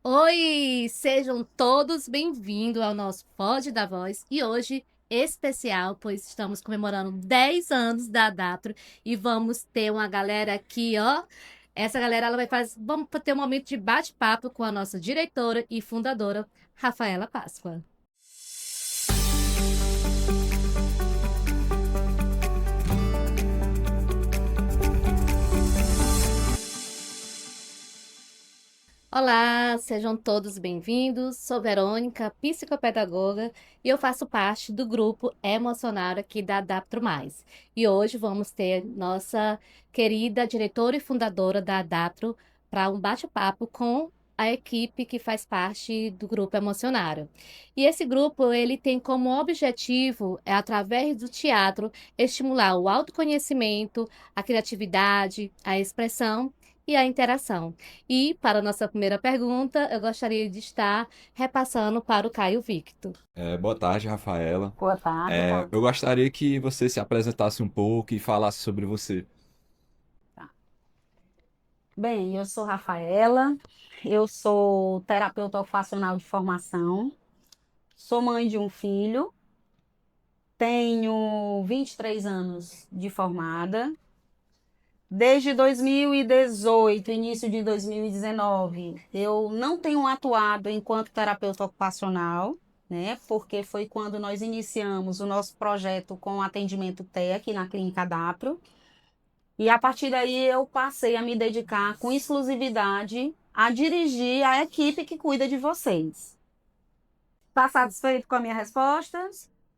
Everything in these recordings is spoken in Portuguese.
Oi, sejam todos bem-vindos ao nosso Pod da Voz e hoje especial, pois estamos comemorando 10 anos da Adatro e vamos ter uma galera aqui, ó. Essa galera ela vai fazer, vamos ter um momento de bate-papo com a nossa diretora e fundadora, Rafaela Páscoa. Olá, sejam todos bem-vindos. Sou Verônica, psicopedagoga, e eu faço parte do grupo Emocionário aqui da Adaptro Mais. E hoje vamos ter nossa querida diretora e fundadora da Adaptro para um bate-papo com a equipe que faz parte do grupo Emocionário. E esse grupo, ele tem como objetivo, através do teatro, estimular o autoconhecimento, a criatividade, a expressão e a interação. E, para a nossa primeira pergunta, eu gostaria de estar repassando para o Caio Victor. Boa tarde, Rafaela. Boa tarde. Eu gostaria que você se apresentasse um pouco e falasse sobre você. Tá. Bem, eu sou Rafaela, eu sou terapeuta ocupacional de formação, sou mãe de um filho, tenho 23 anos de formada. Desde 2018, início de 2019, eu não tenho atuado enquanto terapeuta ocupacional, né? Porque foi quando nós iniciamos o nosso projeto com atendimento TE aqui na Clínica Dapro. E a partir daí eu passei a me dedicar com exclusividade a dirigir a equipe que cuida de vocês. Está satisfeito com a minha resposta?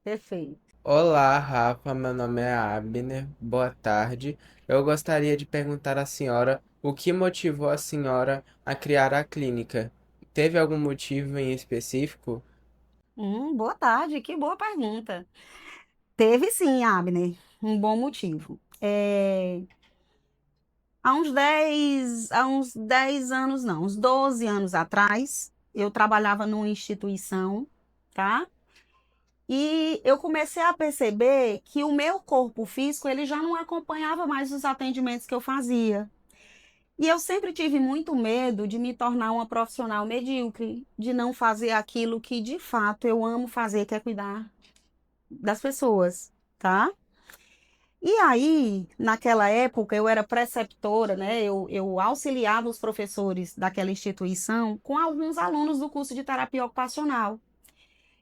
Perfeito. Olá, Rafa, meu nome é Abner. Boa tarde. Eu gostaria de perguntar à senhora o que motivou a senhora a criar a clínica. Teve algum motivo em específico? Boa tarde, que boa pergunta. Teve sim, Abner, um bom motivo. Há uns 10 anos, não, uns 12 anos atrás, eu trabalhava numa instituição, tá? E eu comecei a perceber que o meu corpo físico, ele já não acompanhava mais os atendimentos que eu fazia. E eu sempre tive muito medo de me tornar uma profissional medíocre, de não fazer aquilo que de fato eu amo fazer, que é cuidar das pessoas, tá? E aí, naquela época, eu era preceptora, né? Eu auxiliava os professores daquela instituição com alguns alunos do curso de terapia ocupacional.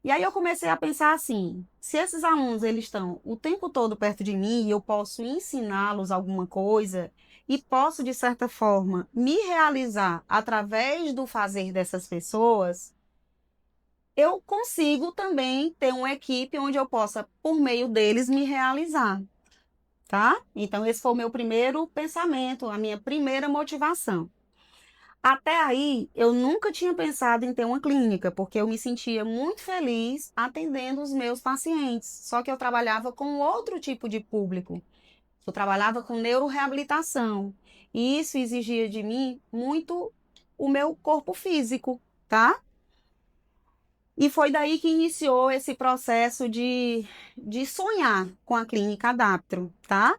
E aí eu comecei a pensar assim, se esses alunos eles estão o tempo todo perto de mim e eu posso ensiná-los alguma coisa e posso de certa forma me realizar através do fazer dessas pessoas, eu consigo também ter uma equipe onde eu possa por meio deles me realizar, tá? Então esse foi o meu primeiro pensamento, a minha primeira motivação. Até aí, eu nunca tinha pensado em ter uma clínica, porque eu me sentia muito feliz atendendo os meus pacientes. Só que eu trabalhava com outro tipo de público. Eu trabalhava com neuroreabilitação. E isso exigia de mim muito o meu corpo físico, tá? E foi daí que iniciou esse processo de sonhar com a clínica Adaptro, tá?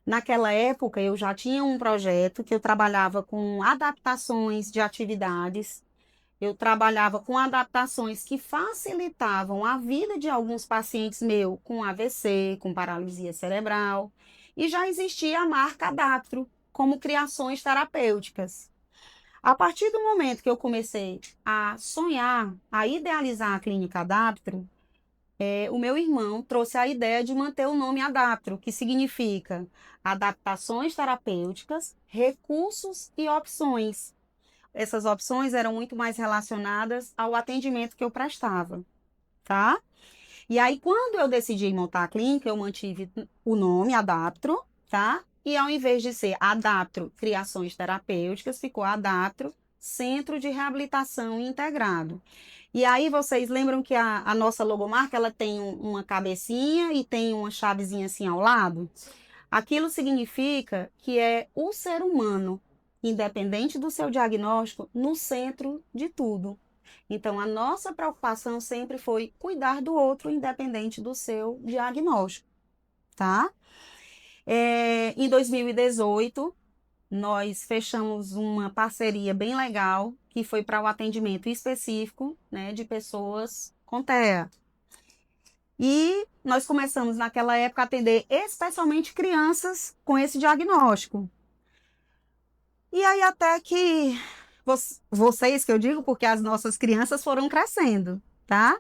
Naquela época, eu já tinha um projeto que eu trabalhava com adaptações de atividades, eu trabalhava com adaptações que facilitavam a vida de alguns pacientes meus com AVC, com paralisia cerebral, e já existia a marca Adaptro como criações terapêuticas. A partir do momento que eu comecei a sonhar, a idealizar a clínica Adaptro, o meu irmão trouxe a ideia de manter o nome Adaptro, que significa adaptações terapêuticas, recursos e opções. Essas opções eram muito mais relacionadas ao atendimento que eu prestava, tá? E aí, quando eu decidi montar a clínica, eu mantive o nome Adaptro, tá? E ao invés de ser Adaptro Criações Terapêuticas, ficou Adaptro Centro de Reabilitação Integrado. E aí vocês lembram que a nossa logomarca ela tem uma cabecinha e tem uma chavezinha assim ao lado? Aquilo significa que é o ser humano, independente do seu diagnóstico, no centro de tudo. Então, a nossa preocupação sempre foi cuidar do outro, independente do seu diagnóstico, tá? Em 2018, nós fechamos uma parceria bem legal, que foi para o atendimento específico, né, de pessoas com TEA. E nós começamos naquela época a atender especialmente crianças com esse diagnóstico. E aí até que vocês que eu digo, porque as nossas crianças foram crescendo, tá?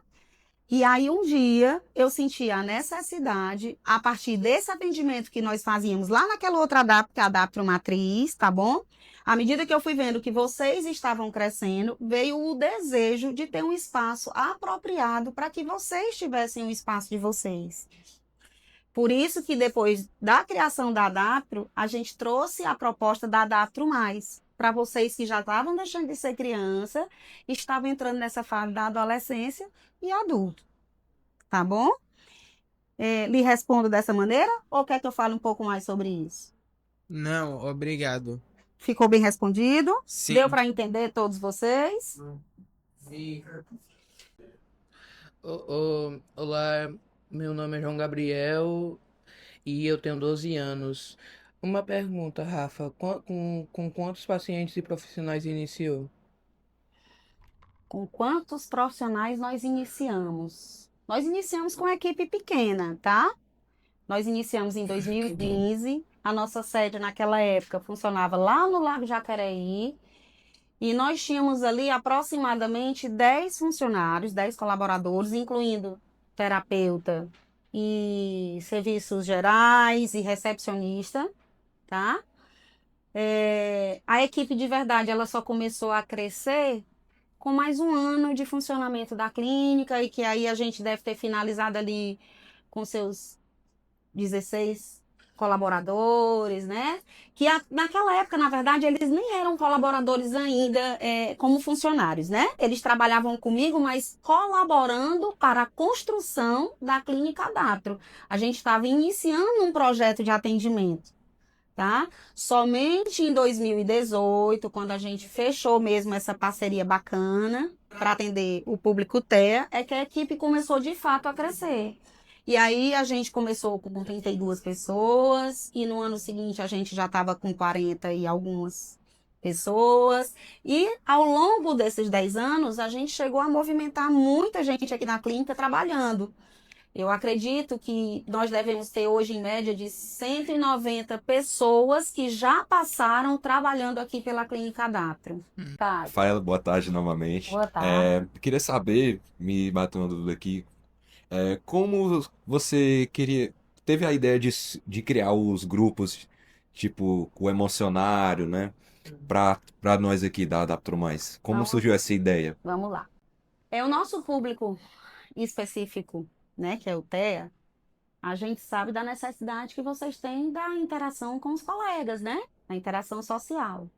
E aí um dia eu senti a necessidade, a partir desse atendimento que nós fazíamos lá naquela outra ADAPT, que é a ADAPT Matriz, tá bom? À medida que eu fui vendo que vocês estavam crescendo, veio o desejo de ter um espaço apropriado para que vocês tivessem um espaço de vocês. Por isso que depois da criação da ADAPT, a gente trouxe a proposta da ADAPT+, para vocês que já estavam deixando de ser criança, estavam entrando nessa fase da adolescência e adulto. Tá bom? Lhe respondo dessa maneira ou quer que eu fale um pouco mais sobre isso? Não, obrigado. Ficou bem respondido? Sim. Deu para entender todos vocês? Olá, meu nome é João Gabriel e eu tenho 12 anos. Uma pergunta, Rafa, com quantos pacientes e profissionais iniciou? Com quantos profissionais nós iniciamos? Nós iniciamos com uma equipe pequena, tá? Nós iniciamos em 2015. A nossa sede naquela época funcionava lá no Lago Jacareí. E nós tínhamos ali aproximadamente 10 funcionários, 10 colaboradores, incluindo terapeuta e serviços gerais e recepcionista, tá? A equipe de verdade, ela só começou a crescer com mais um ano de funcionamento da clínica e que aí a gente deve ter finalizado ali com seus 16 colaboradores, né? Que naquela época, na verdade, eles nem eram colaboradores ainda como funcionários, né? Eles trabalhavam comigo, mas colaborando para a construção da clínica ADAPT. A gente estava iniciando um projeto de atendimento, tá? Somente em 2018, quando a gente fechou mesmo essa parceria bacana para atender o público TEA, é que a equipe começou de fato a crescer. E aí a gente começou com 32 pessoas e no ano seguinte a gente já estava com 40 e algumas pessoas. E ao longo desses 10 anos a gente chegou a movimentar muita gente aqui na clínica trabalhando. Eu acredito que nós devemos ter hoje em média de 190 pessoas que já passaram trabalhando aqui pela clínica ADAPT. Tá. Rafaela, boa tarde novamente. Boa tarde. Queria saber, me bateu uma dúvida aqui, como você teve a ideia de criar os grupos, tipo o Emocionário, né? Para nós aqui da Adaptro Mais. Como Vamos. surgiu essa ideia? Vamos lá. O nosso público específico, né, que é o TEA, a gente sabe da necessidade que vocês têm da interação com os colegas, né? A interação social.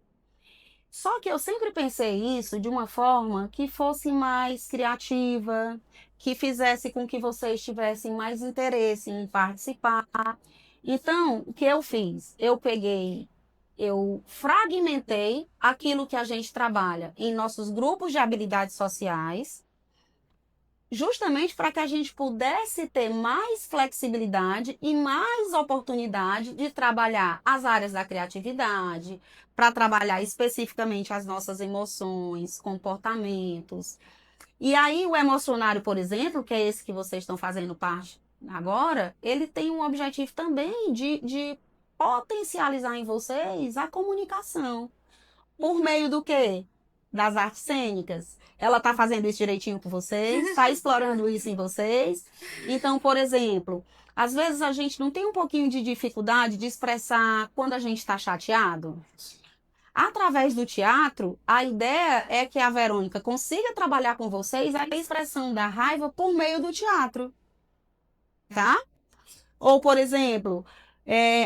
Só que eu sempre pensei isso de uma forma que fosse mais criativa, que fizesse com que vocês tivessem mais interesse em participar. Então, o que eu fiz? Eu fragmentei aquilo que a gente trabalha em nossos grupos de habilidades sociais, justamente para que a gente pudesse ter mais flexibilidade e mais oportunidade de trabalhar as áreas da criatividade, para trabalhar especificamente as nossas emoções, comportamentos. E aí o emocionário, por exemplo, que é esse que vocês estão fazendo parte agora, ele tem um objetivo também de potencializar em vocês a comunicação. Por meio do quê? Das artes cênicas. Ela está fazendo isso direitinho com vocês, está explorando isso em vocês. Então, por exemplo, às vezes a gente não tem um pouquinho de dificuldade de expressar quando a gente está chateado. Através do teatro, a ideia é que a Verônica consiga trabalhar com vocês a expressão da raiva por meio do teatro. Tá? Ou, por exemplo,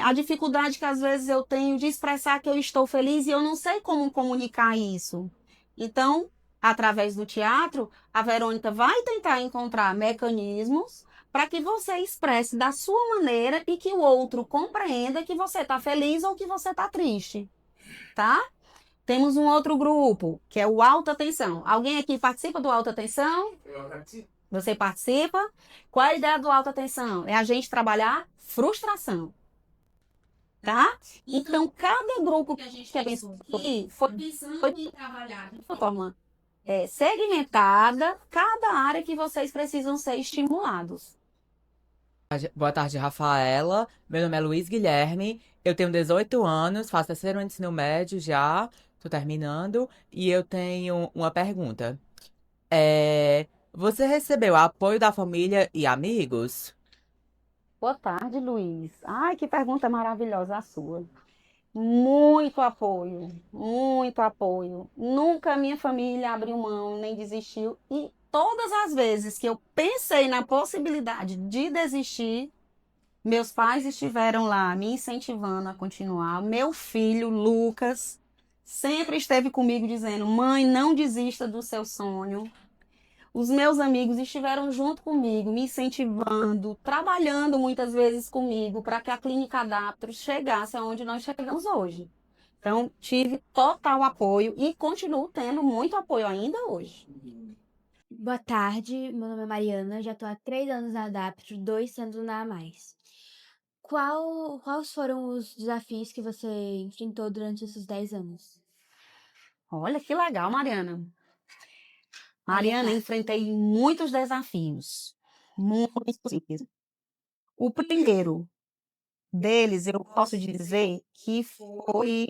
a dificuldade que às vezes eu tenho de expressar que eu estou feliz e eu não sei como comunicar isso. Então, através do teatro, a Verônica vai tentar encontrar mecanismos para que você expresse da sua maneira e que o outro compreenda que você está feliz ou que você está triste. Tá? Temos um outro grupo, que é o Alta Tensão. Alguém aqui participa do Alta Tensão? Eu participo. Você participa? Qual é a ideia do Alta Tensão? É a gente trabalhar frustração. tá? Então, cada grupo que a gente pensou aqui foi trabalhado de forma segmentada, cada área que vocês precisam ser estimulados. Boa tarde, Rafaela. Meu nome é Luiz Guilherme. Eu tenho 18 anos, faço terceiro ano de ensino médio já, estou terminando. E eu tenho uma pergunta. Você recebeu apoio da família e amigos? Boa tarde, Luiz. Ai, que pergunta maravilhosa a sua. Muito apoio, muito apoio. Nunca minha família abriu mão, nem desistiu. E todas as vezes que eu pensei na possibilidade de desistir, meus pais estiveram lá me incentivando a continuar. Meu filho, Lucas, sempre esteve comigo dizendo: Mãe, não desista do seu sonho. Os meus amigos estiveram junto comigo, me incentivando, trabalhando muitas vezes comigo para que a Clínica Adaptro chegasse aonde nós chegamos hoje. Então, tive total apoio e continuo tendo muito apoio ainda hoje. Boa tarde, meu nome é Mariana, já estou há 3 anos na Adaptro, 2 sendo na A mais. Quais foram os desafios que você enfrentou durante esses 10 anos? Olha que legal, Mariana. Mariana, enfrentei muitos desafios. Muitos. O primeiro deles, eu posso dizer que foi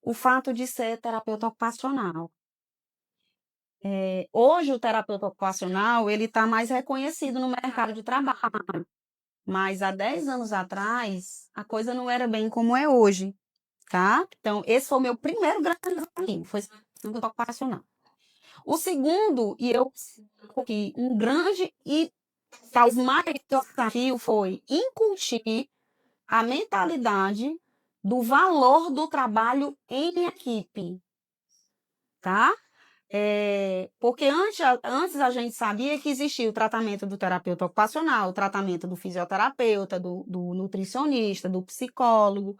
o fato de ser terapeuta ocupacional. Hoje, o terapeuta ocupacional, ele está mais reconhecido no mercado de trabalho. Mas há 10 anos atrás, a coisa não era bem como é hoje, tá? Então, esse foi o meu primeiro grande desafio, foi ser terapeuta ocupacional. O segundo, e eu que um grande e talvez mais desafio foi incutir a mentalidade do valor do trabalho em equipe, tá? Porque antes a gente sabia que existia o tratamento do terapeuta ocupacional, o tratamento do fisioterapeuta, do nutricionista, do psicólogo,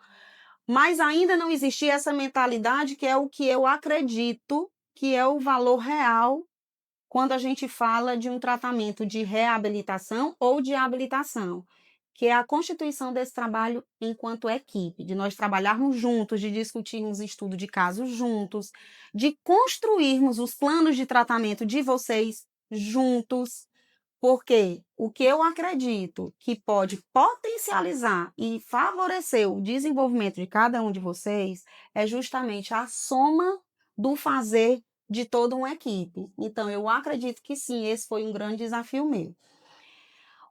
mas ainda não existia essa mentalidade que é o que eu acredito que é o valor real quando a gente fala de um tratamento de reabilitação ou de habilitação, que é a constituição desse trabalho enquanto equipe, de nós trabalharmos juntos, de discutirmos estudo de casos juntos, de construirmos os planos de tratamento de vocês juntos, porque o que eu acredito que pode potencializar e favorecer o desenvolvimento de cada um de vocês é justamente a soma do fazer de toda uma equipe. Então, eu acredito que sim, esse foi um grande desafio meu.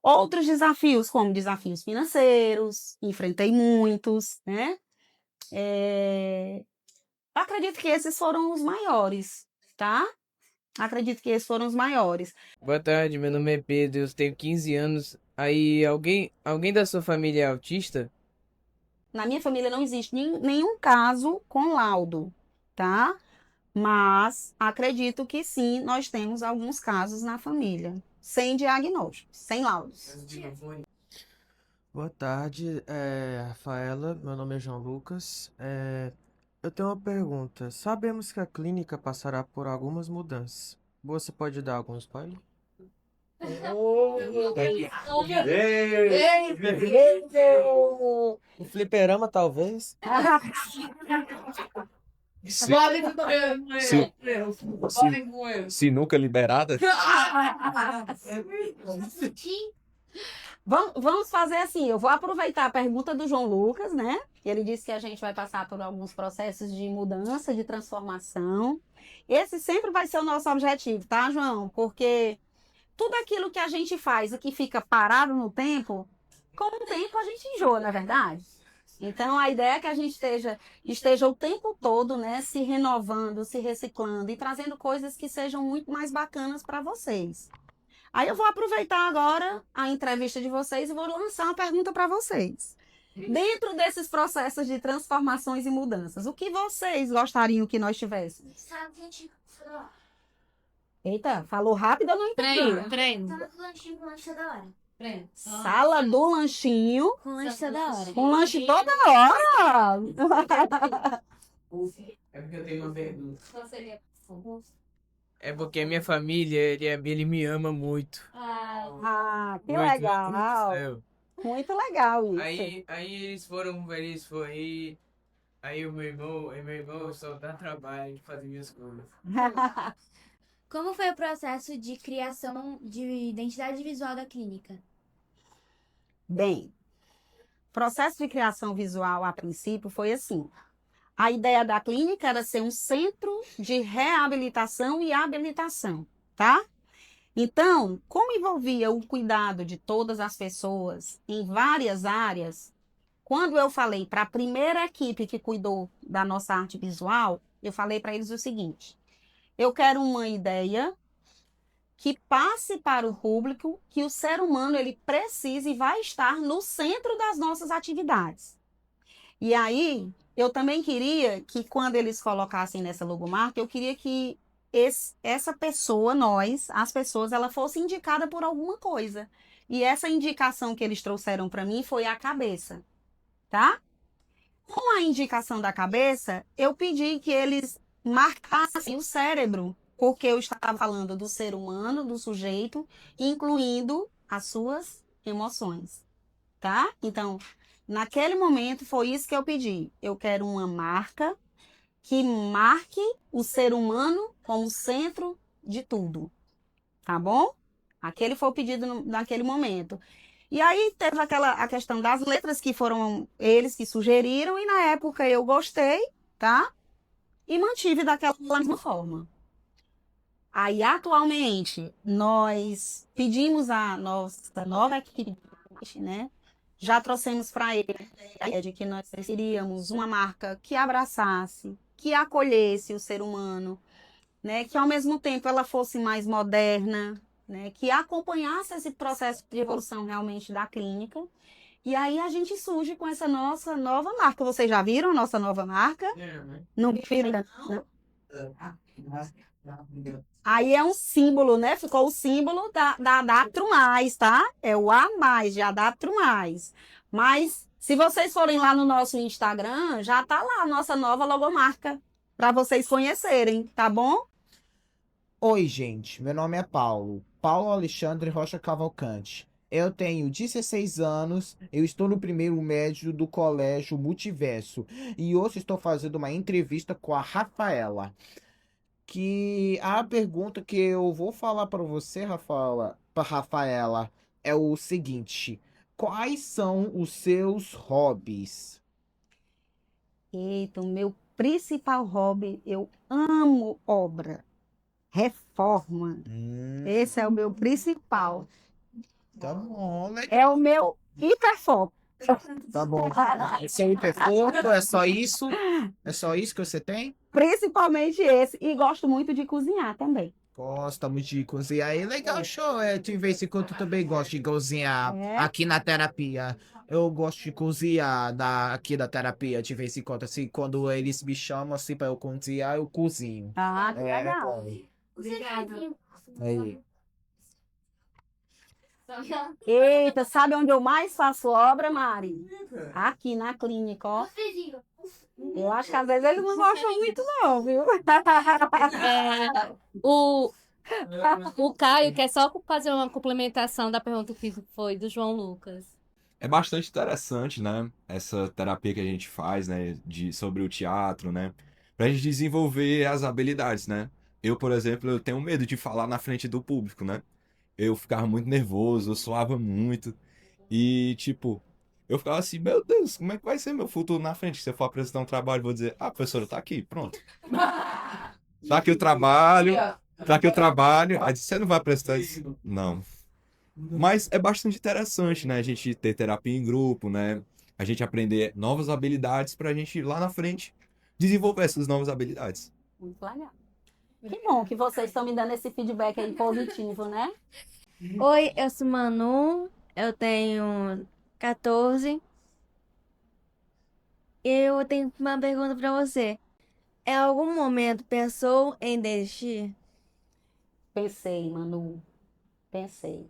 Outros desafios, como desafios financeiros, enfrentei muitos, né? Acredito que esses foram os maiores, tá? Acredito que esses foram os maiores. Boa tarde, meu nome é Pedro, eu tenho 15 anos. Aí, alguém da sua família é autista? Na minha família não existe nenhum caso com laudo, tá? Mas acredito que sim, nós temos alguns casos na família, sem diagnóstico, sem laudos. Boa tarde, Rafaela. Meu nome é João Lucas. Eu tenho uma pergunta. Sabemos que a clínica passará por algumas mudanças. Você pode dar algum spoiler? O fliperama, talvez? Sinuca liberada? Vamos fazer assim, eu vou aproveitar a pergunta do João Lucas, né? Ele disse que a gente vai passar por alguns processos de mudança, de transformação. Esse sempre vai ser o nosso objetivo, tá, João? Porque tudo aquilo que a gente faz e que fica parado no tempo, com o tempo a gente enjoa, não é verdade? Então, a ideia é que a gente esteja o tempo todo, né, se renovando, se reciclando e trazendo coisas que sejam muito mais bacanas para vocês. Aí eu vou aproveitar agora a entrevista de vocês e vou lançar uma pergunta para vocês. Dentro desses processos de transformações e mudanças, o que vocês gostariam que nós tivéssemos? Eita, falou rápido, eu não entendi. Treino. Sala do lanchinho com lanche toda hora. Sala do lanchinho Com lanche toda hora. com lanche toda hora. É porque eu tenho uma pergunta. É porque a minha família, ele me ama muito. Ah, que Muito, meu Deus do legal. céu. Muito legal isso. Aí eles foram aí o meu irmão só dá trabalho de fazer minhas coisas. Como foi o processo de criação de identidade visual da clínica? Bem, o processo de criação visual, a princípio, foi assim. A ideia da clínica era ser um centro de reabilitação e habilitação, tá? Então, como envolvia o cuidado de todas as pessoas em várias áreas, quando eu falei para a primeira equipe que cuidou da nossa arte visual, eu falei para eles o seguinte: eu quero uma ideia que passe para o público que o ser humano ele precisa e vai estar no centro das nossas atividades. E aí, eu também queria que quando eles colocassem nessa logomarca, eu queria que essa pessoa, as pessoas, ela fosse indicada por alguma coisa. E essa indicação que eles trouxeram para mim foi a cabeça, tá? Com a indicação da cabeça, eu pedi que eles marcassem o cérebro, porque eu estava falando do ser humano, do sujeito, incluindo as suas emoções, tá? Então, naquele momento foi isso que eu pedi. Eu quero uma marca que marque o ser humano como centro de tudo, tá bom? Aquele foi o pedido naquele momento. E aí teve a questão das letras que foram eles que sugeriram e na época eu gostei, tá? E mantive daquela mesma forma. Aí atualmente nós pedimos a nossa nova equipe, né? Já trouxemos para ele a ideia de que nós queríamos uma marca que abraçasse, que acolhesse o ser humano, né? Que ao mesmo tempo ela fosse mais moderna, né? Que acompanhasse esse processo de evolução realmente da clínica. E aí a gente surge com essa nossa nova marca. Vocês já viram a nossa nova marca? Não viram ainda? Não? Aí é um símbolo, né? Ficou o símbolo da Adaptro Mais, tá? É o A mais de Adaptro Mais. Mas se vocês forem lá no nosso Instagram, já tá lá a nossa nova logomarca para vocês conhecerem, tá bom? Oi, gente. Meu nome é Paulo. Paulo Alexandre Rocha Cavalcante. Eu tenho 16 anos, eu estou no primeiro médio do Colégio Multiverso e hoje estou fazendo uma entrevista com a Rafaela. Que a pergunta que eu vou falar para você, Rafaela, é o seguinte: quais são os seus hobbies? Eita, o meu principal hobby, eu amo obra, reforma. Esse é o meu principal. Tá bom, legal. É o meu hiperfoco. Tá bom. Esse é o hiperfoco? É só isso? É só isso que você tem? Principalmente esse. E gosto muito de cozinhar também. Gosta muito de cozinhar. E legal, show. De vez em quando eu também gosto de cozinhar É? aqui na terapia. Eu gosto de cozinhar aqui da terapia de vez em quando. Assim, quando eles me chamam assim para eu cozinhar, eu cozinho. Ah, que É, legal. bom. Obrigada. Aí. Eita, sabe onde eu mais faço obra, Mari? Aqui na clínica, ó. Eu acho que às vezes eles não gostam muito, não, viu? É, o Caio quer só fazer uma complementação da pergunta que foi do João Lucas. É bastante interessante, né? Essa terapia que a gente faz, né? Sobre o teatro, né? Pra gente desenvolver as habilidades, né? Eu, por exemplo, eu tenho medo de falar na frente do público, né? Eu ficava muito nervoso, eu suava muito. E, tipo, eu ficava assim, meu Deus, como é que vai ser meu futuro na frente? Se eu for apresentar um trabalho, eu vou dizer, ah, professora, tá aqui, pronto. Tá aqui o trabalho, tá aqui o trabalho. Aí você não vai apresentar isso? Não. Mas é bastante interessante, né? A gente ter terapia em grupo, né? A gente aprender novas habilidades pra gente lá na frente desenvolver essas novas habilidades. Muito legal. Que bom que vocês estão me dando esse feedback aí positivo, né? Oi, eu sou Manu, eu tenho 14 e eu tenho uma pergunta pra você. Em algum momento pensou em desistir? Pensei, Manu. Pensei.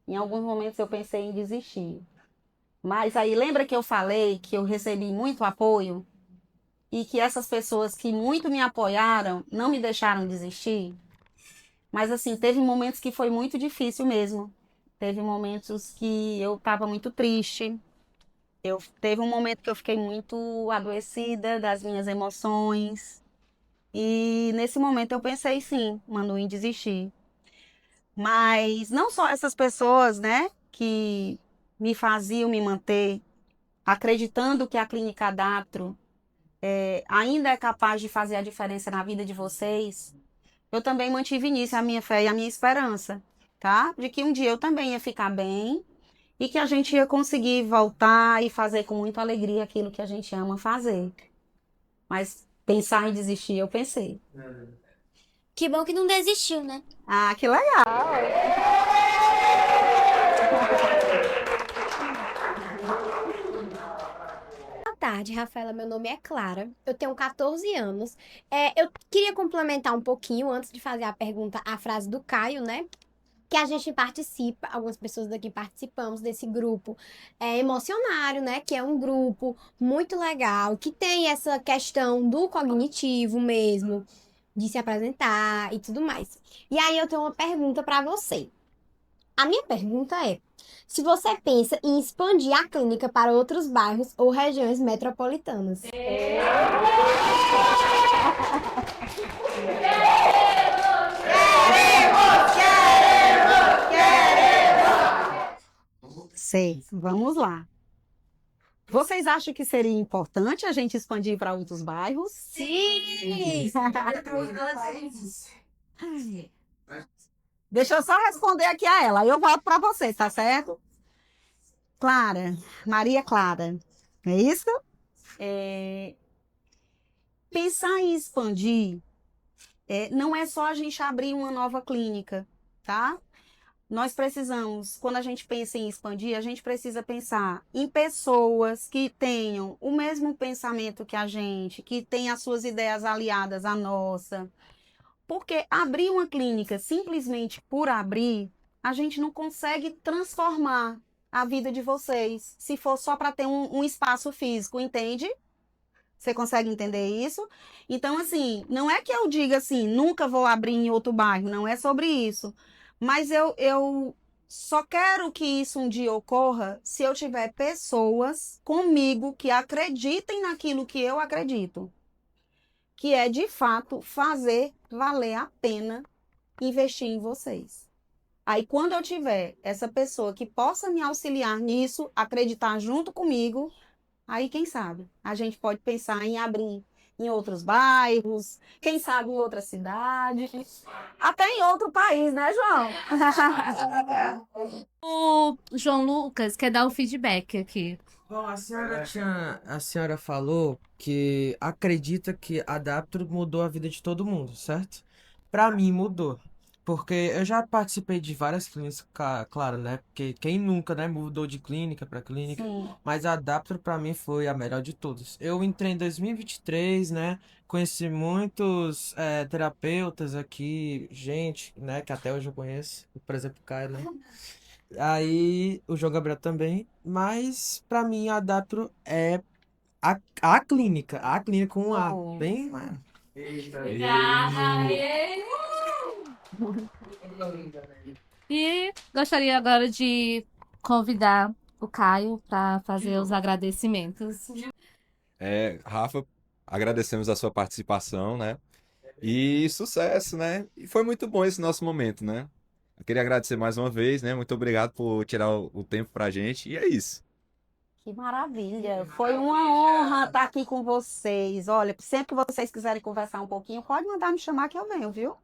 Em alguns momentos eu pensei em desistir. Mas aí lembra que eu falei que eu recebi muito apoio? E que essas pessoas que muito me apoiaram não me deixaram desistir? Mas assim, teve momentos que foi muito difícil mesmo. teve momentos que eu estava muito triste. Teve um momento que eu fiquei muito adoecida das minhas emoções. E nesse momento eu pensei sim, Manu, em desistir. Mas não só essas pessoas, né, que me faziam me manter acreditando que a Clínica Adaptro ainda é capaz de fazer a diferença na vida de vocês. Eu também mantive nisso a minha fé e a minha esperança, tá? De que um dia eu também ia ficar bem e que a gente ia conseguir voltar e fazer com muita alegria aquilo que a gente ama fazer. Mas pensar em desistir, eu pensei. Que bom que não desistiu, né? Ah, que legal! Boa tarde, Rafaela. Meu nome é Clara. Eu tenho 14 anos. Eu queria complementar um pouquinho antes de fazer a pergunta, a frase do Caio, né? Que a gente participa, algumas pessoas daqui participamos desse grupo emocionário, né? Que é um grupo muito legal, que tem essa questão do cognitivo mesmo, de se apresentar e tudo mais. E aí eu tenho uma pergunta para você. A minha pergunta é: se você pensa em expandir a clínica para outros bairros ou regiões metropolitanas? Sei, vamos lá. Vocês acham que seria importante a gente expandir para outros bairros? Sim! Deixa eu só responder aqui a ela, aí eu volto para você, tá certo? Clara, Maria Clara, não é isso? Pensar em expandir não é só a gente abrir uma nova clínica, tá? Nós precisamos, quando a gente pensa em expandir, a gente precisa pensar em pessoas que tenham o mesmo pensamento que a gente, que tenham as suas ideias aliadas à nossa. Porque abrir uma clínica simplesmente por abrir, a gente não consegue transformar a vida de vocês, se for só para ter um espaço físico, entende? Você consegue entender isso? Então, assim, não é que eu diga assim, nunca vou abrir em outro bairro, não é sobre isso. Mas eu só quero que isso um dia ocorra se eu tiver pessoas comigo que acreditem naquilo que eu acredito. Que é, de fato, fazer valer a pena investir em vocês. Aí, quando eu tiver essa pessoa que possa me auxiliar nisso, acreditar junto comigo, aí, quem sabe, a gente pode pensar em abrir em outros bairros, quem sabe em outra cidade, até em outro país, né, João? O João Lucas quer dar o feedback aqui. Bom, a senhora falou que acredita que a Adaptro mudou a vida de todo mundo, certo? Pra mim mudou, porque eu já participei de várias clínicas, claro, né? Porque quem nunca, né, mudou de clínica pra clínica, Sim. mas a Adaptro pra mim foi a melhor de todas. Eu entrei em 2023, né? Conheci muitos terapeutas aqui, gente, né, que até hoje eu conheço, por exemplo, o Caio, né? Aí o João Gabriel também, mas pra mim a Adaptro é a clínica com um A, Oh. bem, mano. E gostaria agora de convidar o Caio para fazer os agradecimentos. Rafa, agradecemos a sua participação, né? E sucesso, né? E foi muito bom esse nosso momento, né? Eu queria agradecer mais uma vez, né? Muito obrigado por tirar o tempo pra gente. E é isso. Que maravilha! Foi uma honra estar aqui com vocês. Olha, sempre que vocês quiserem conversar um pouquinho, pode mandar me chamar que eu venho, viu?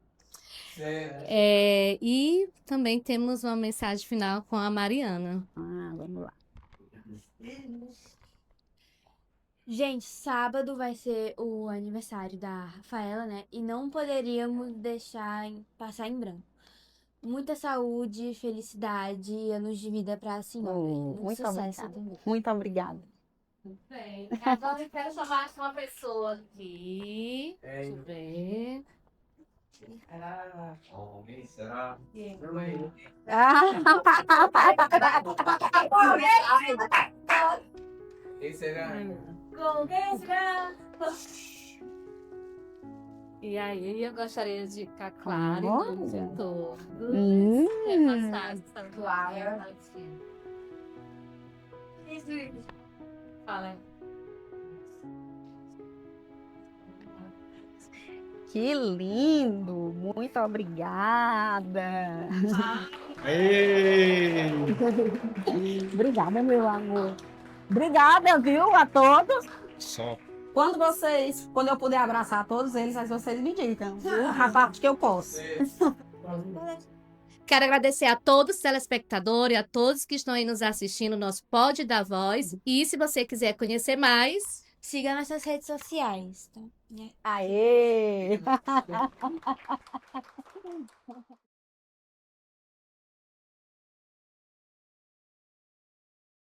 E também temos uma mensagem final com a Mariana. Vamos lá. Gente, sábado vai ser o aniversário da Rafaela, né? E não poderíamos deixar passar em branco. Muita saúde, felicidade e anos de vida pra senhora. Muito sucesso obrigada. também. Muito obrigada. Bem, agora eu quero chamar uma pessoa aqui. Deixa eu ver. Quem será? E aí eu gostaria de ficar claro Olha. em nome de todos. Hum. Repassar essa palavra. Fala. Que lindo! Muito obrigada. Obrigada, meu amor. Obrigada, viu, a todos. Só. Quando eu puder abraçar todos eles, aí vocês me digam, viu? A parte que eu posso. Quero agradecer a todos os telespectadores, a todos que estão aí nos assistindo, no nosso Pod da Voz. E se você quiser conhecer mais, Siga nossas redes sociais, tá? Aê!